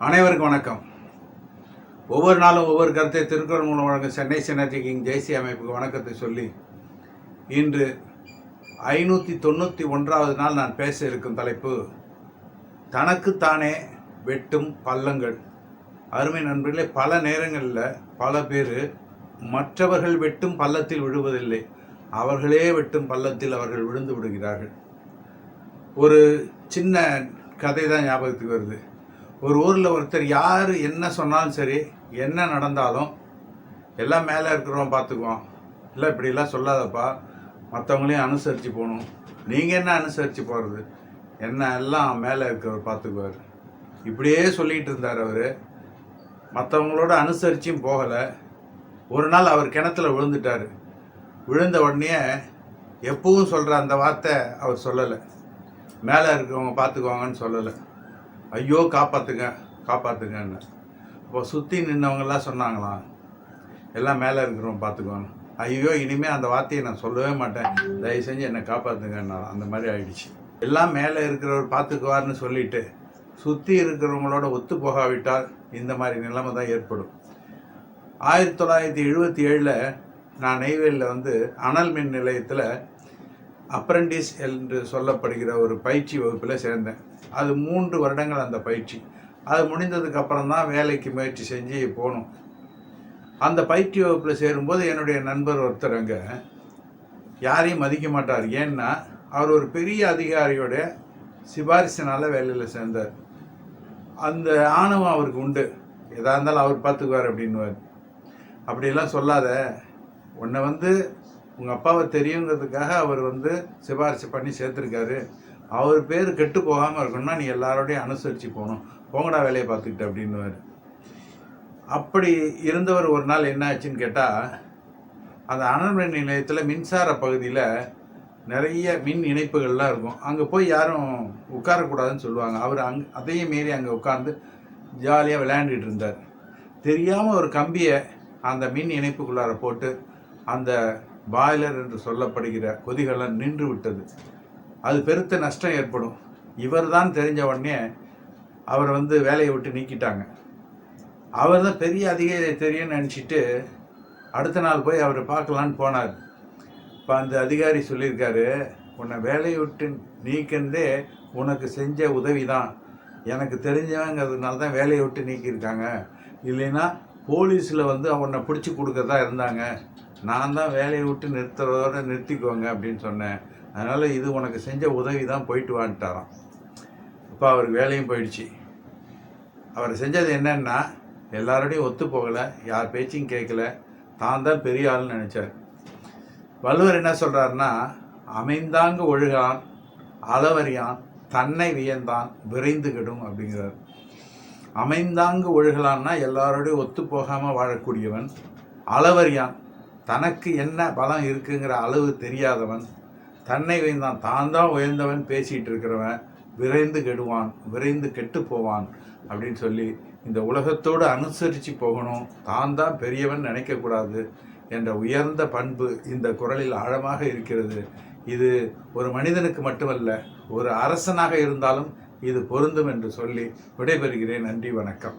அனைவருக்கும் வணக்கம். ஒவ்வொரு நாளும் ஒவ்வொரு கருத்தை திருக்குறள் மூலம் வழங்கும் சென்னை சினர்ஜி கிங் தேசிய அமைப்புக்கு வணக்கத்தை சொல்லி இன்று 591வது நாள் நான் பேச இருக்கும் தலைப்பு தனக்குத்தானே வெட்டும் பள்ளங்கள். அருமை நண்பர்களே, பல நேரங்களில் பல பேர் மற்றவர்கள் வெட்டும் பள்ளத்தில் விழுவதில்லை, அவர்களே வெட்டும் பள்ளத்தில் அவர்கள் விழுந்து விடுகிறார்கள். ஒரு சின்ன கதை தான் ஞாபகத்துக்கு வருது. ஒரு ஊரில் ஒருத்தர் யார் என்ன சொன்னாலும் சரி, என்ன நடந்தாலும் எல்லாம் மேலே இருக்கிறோம் பார்த்துக்குவோம், இல்லை இப்படிலாம் சொல்லாதப்பா, மற்றவங்களையும் அனுசரித்து போகணும், நீங்கள் என்ன அனுசரித்து போகிறது, என்ன எல்லாம் மேலே இருக்கிறவர் பார்த்துக்குவார். இப்படியே சொல்லிகிட்டு இருந்தார் அவர். மற்றவங்களோட அனுசரிச்சும் போகலை. ஒரு நாள் அவர் கிணத்துல விழுந்துட்டார். விழுந்த உடனே எப்பவும் சொல்கிற அந்த வார்த்தை அவர் சொல்லலை, மேலே இருக்கிறவங்க பார்த்துக்குவாங்கன்னு சொல்லலை, ஐயோ காப்பாற்றுங்க காப்பாற்றுங்கன்னு. அப்போ சுற்றி நின்றவங்கெல்லாம் சொன்னாங்களாம், எல்லாம் மேலே இருக்கிறவங்க பார்த்துக்குவாங்க. ஐயோ இனிமேல் அந்த வார்த்தையை நான் சொல்லவே மாட்டேன், தயவு செஞ்சு என்னை காப்பாற்றுங்கன்னா. அந்த மாதிரி ஆயிடுச்சு. எல்லாம் மேலே இருக்கிறவர் பார்த்துக்குவார்னு சொல்லிட்டு சுற்றி இருக்கிறவங்களோட ஒத்து போகாவிட்டால் இந்த மாதிரி நிலைமை தான் ஏற்படும். 1977 நான் நெய்வேலியில் அனல் மின் நிலையத்தில் அப்ரெண்டிஸ் என்று சொல்லப்படுகிற ஒரு பயிற்சி வகுப்பில் சேர்ந்தேன். அது 3 வருடங்கள் அந்த பயிற்சி. அது முடிந்ததுக்கு அப்புறம் தான் வேலைக்கு முயற்சி செஞ்சு போகணும். அந்த பயிற்சி வகுப்பில் சேரும்போது என்னுடைய நண்பர் ஒருத்தர் அங்கே யாரையும் மதிக்க மாட்டார். ஏன்னா அவர் ஒரு பெரிய அதிகாரியோட சிபாரிசினால் வேலையில் சேர்ந்தார். அந்த ஆணவம் அவருக்கு உண்டு, எதாக இருந்தாலும் அவர் பார்த்துக்குவார் அப்படின்வார். அப்படிலாம் சொல்லாத, உன்னை உங்கள் அப்பாவை தெரியுங்கிறதுக்காக அவர் சிபாரிசு பண்ணி சேர்த்துருக்காரு, அவர் பேர் கெட்டு போகாமல் இருக்கணும்னா நீ எல்லாரோடையும் அனுசரித்து போகணும், போங்கடா வேலையை பார்த்துக்கிட்ட அப்படின்னுவார். அப்படி இருந்தவர் ஒரு நாள் என்ன ஆச்சுன்னு கேட்டால், அந்த அனல் மின் நிலையத்தில் மின்சார பகுதியில் நிறைய மின் இணைப்புகள்லாம் இருக்கும். அங்கே போய் யாரும் உட்காரக்கூடாதுன்னு சொல்லுவாங்க. அவர் அதையும் மீறி அங்கே உட்கார்ந்து ஜாலியாக விளையாண்டுட்டு இருந்தார். தெரியாமல் ஒரு கம்பியை அந்த மின் இணைப்புக்குள்ளார போட்டு அந்த பாய்லர் என்று சொல்லப்படுகிற கொதிகலன் நின்று விட்டது. அது பெருத்த நஷ்டம் ஏற்படும். இவர் தான் தெரிஞ்ச உடனே அவரை வேலையை விட்டு நீக்கிட்டாங்க. அவர் தான் பெரிய அதிகாரி தெரியும்னு நினச்சிட்டு அடுத்த நாள் போய் அவரை பார்க்கலான்னு போனார். இப்போ அந்த அதிகாரி சொல்லியிருக்காரு, உன்னை வேலையை விட்டு நீக்கின்றே உனக்கு செஞ்ச உதவி தான், எனக்கு தெரிஞ்சவங்கிறதுனால தான் வேலையை விட்டு நீக்கியிருக்காங்க, இல்லைன்னா போலீஸில் உன்னை பிடிச்சி கொடுக்கறதா இருந்தாங்க, நான் தான் வேலையை விட்டு நிறுத்துறதோட நிறுத்திக்குவாங்க அப்படின்னு சொன்னேன், அதனால் இது உனக்கு செஞ்ச உதவி தான், போயிட்டு வான்ட்டாராம். இப்போ அவருக்கு வேலையும் போயிடுச்சு. அவர் செஞ்சது என்னன்னா, எல்லாரோடையும் ஒத்து போகலை, யார் பேச்சையும் கேட்கல, தான் தான் பெரிய ஆள்னு நினச்சார். வள்ளுவர் என்ன சொல்கிறாருன்னா, அமைந்தாங்கு ஒழுகான் அளவறியான் தன்னை வியந்தான் விரைந்து கெடும் அப்படிங்கிறார். அமைந்தாங்கு ஒழுகலான்னா எல்லாரோடையும் ஒத்து போகாமல் வாழக்கூடியவன், அளவறியான் தனக்கு என்ன பலம் இருக்குங்கிற அளவு தெரியாதவன், தன்னை வைந்தான் தான் தான் உயர்ந்தவன் பேசிகிட்டு இருக்கிறவன் விரைந்து கெடுவான், விரைந்து கெட்டு போவான் அப்படின்னு சொல்லி இந்த உலகத்தோடு அனுசரித்து போகணும், தான் தான் பெரியவன் நினைக்கக்கூடாது என்ற உயர்ந்த பண்பு இந்த குறளில் ஆழமாக இருக்கிறது. இது ஒரு மனிதனுக்கு மட்டுமல்ல, ஒரு அரசனாக இருந்தாலும் இது பொருந்தும் என்று சொல்லி விடைபெறுகிறேன். நன்றி, வணக்கம்.